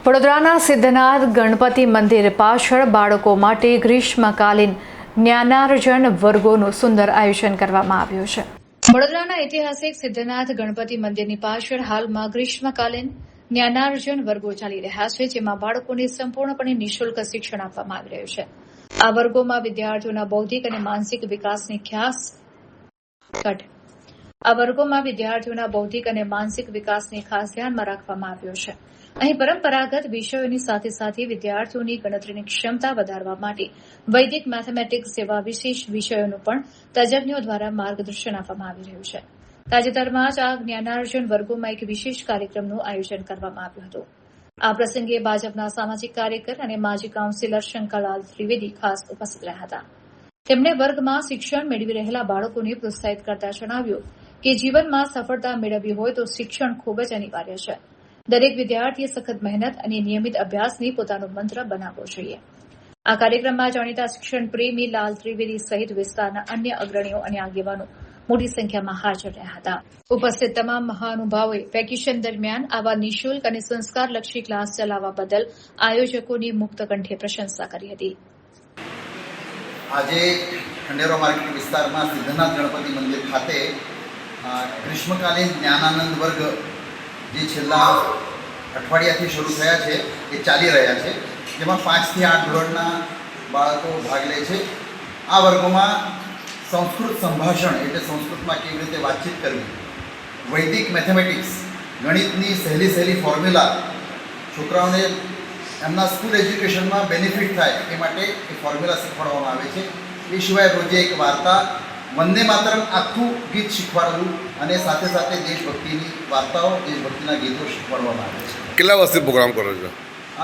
વડોદરાના સિદ્ધનાથ ગણપતિ મંદિર પાછળ બાળકો માટે ગ્રીષ્મકાલીન જ્ઞાનાર્જન વર્ગોનું સુંદર આયોજન કરવામાં આવ્યું છે। વડોદરાના ઐતિહાસિક સિદ્ધનાથ ગણપતિ મંદિરની પાછળ હાલમાં ગ્રીષ્મકાલીન જ્ઞાનાર્જન વર્ગો ચાલી રહ્યા છે, જેમાં બાળકોને સંપૂર્ણપણે નિઃશુલ્ક શિક્ષણ આપવામાં આવી રહ્યું છે। આ વર્ગોમાં વિદ્યાર્થીઓના બૌદ્ધિક અને માનસિક વિકાસને ખાસ ધ્યાનમાં રાખવામાં આવ્યો છે। અહીં પરંપરાગત વિષયોની સાથે સાથે વિદ્યાર્થીઓની ગણતરીની ક્ષમતા વધારવા માટે વૈદિક મેથેમેટિક્સ જેવા વિશેષ વિષયોનું પણ તજજ્ઞો દ્વારા માર્ગદર્શન આપવામાં આવી રહ્યું છે। તાજેતરમાં જ આ જ્ઞાનાર્જન વર્ગોમાં એક વિશેષ કાર્યક્રમનું આયોજન કરવામાં આવ્યું હતું। આ પ્રસંગે ભાજપના સામાજિક કાર્યકર અને માજી કાઉન્સિલર શંકરલાલ ત્રિવેદી ખાસ ઉપસ્થિત રહ્યા હતા। તેમણે વર્ગમાં શિક્ષણ મેળવી રહેલા બાળકોને પ્રોત્સાહિત કરતા જણાવ્યું કે જીવનમાં સફળતા મેળવવી હોય તો શિક્ષણ ખૂબ જ અનિવાર્ય છે। દરેક વિદ્યાર્થીએ સખત મહેનત અને નિયમિત અભ્યાસને પોતાનો મંત્ર બનાવવો જોઈએ। આ કાર્યક્રમમાં જાણીતા શિક્ષણ પ્રેમી લાલ ત્રિવેદી સહિત વિસ્તારના અન્ય અગ્રણીઓ અને આગેવાનો મોટી સંખ્યામાં હાજર રહ્યા હતા। ઉપસ્થિત તમામ મહાનુભાવોએ વેકેશન દરમિયાન આવા નિઃશુલ્ક અને સંસ્કારલક્ષી ક્લાસ ચલાવવા બદલ આયોજકોની મુક્ત કંઠે પ્રશંસા કરી હતી। આજે ખંડેરો માર્કેટ વિસ્તારમાં સિદ્ધનાથ ગણપતિ મંદિર ખાતે ગ્રીષ્મકાલીન જ્ઞાનાનંદ વર્ગ જે છેલ્લા અઠવાડિયાથી શરૂ થયા છે એ ચાલી રહ્યા છે, જેમાં 5 થી 8 ધોરણના બાળકો ભાગ લે છે। આ વર્ગોમાં સંસ્કૃત સંભાષણ એટલે સંસ્કૃતમાં કેવી રીતે વાતચીત કરવી, વૈદિક મેથેમેટિક્સ ગણિતની સહેલી ફોર્મ્યુલા છોકરાઓને એમના સ્કૂલ એજ્યુકેશનમાં બેનિફિટ થાય એ માટે એ ફોર્મ્યુલા શીખવાડવામાં આવે છે। એ સિવાય રોજે એક વાર્તા, વંદે માતરમ આખું ગીત શીખવાડવું અને સાથે સાથે દેશભક્તિની વાર્તાઓ, દેશભક્તિના ગીતો શીખવાડવામાં આવે છે। કેટલા વર્ષથી પ્રોગ્રામ કરો છો?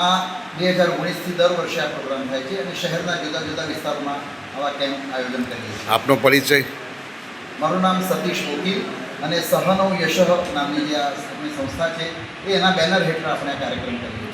આ 2019થી દર વર્ષે આ પ્રોગ્રામ થાય છે અને શહેરના જુદા જુદા વિસ્તારોમાં આવા કેમ્પ આયોજન કરીએ છીએ। આપનો પરિચય? મારું નામ સતીશ વકીલ અને સહનવ યશ નામની જે આ સંસ્થા છે એ એના બેનર હેઠળ આપણે આ કાર્યક્રમ કરીએ છીએ।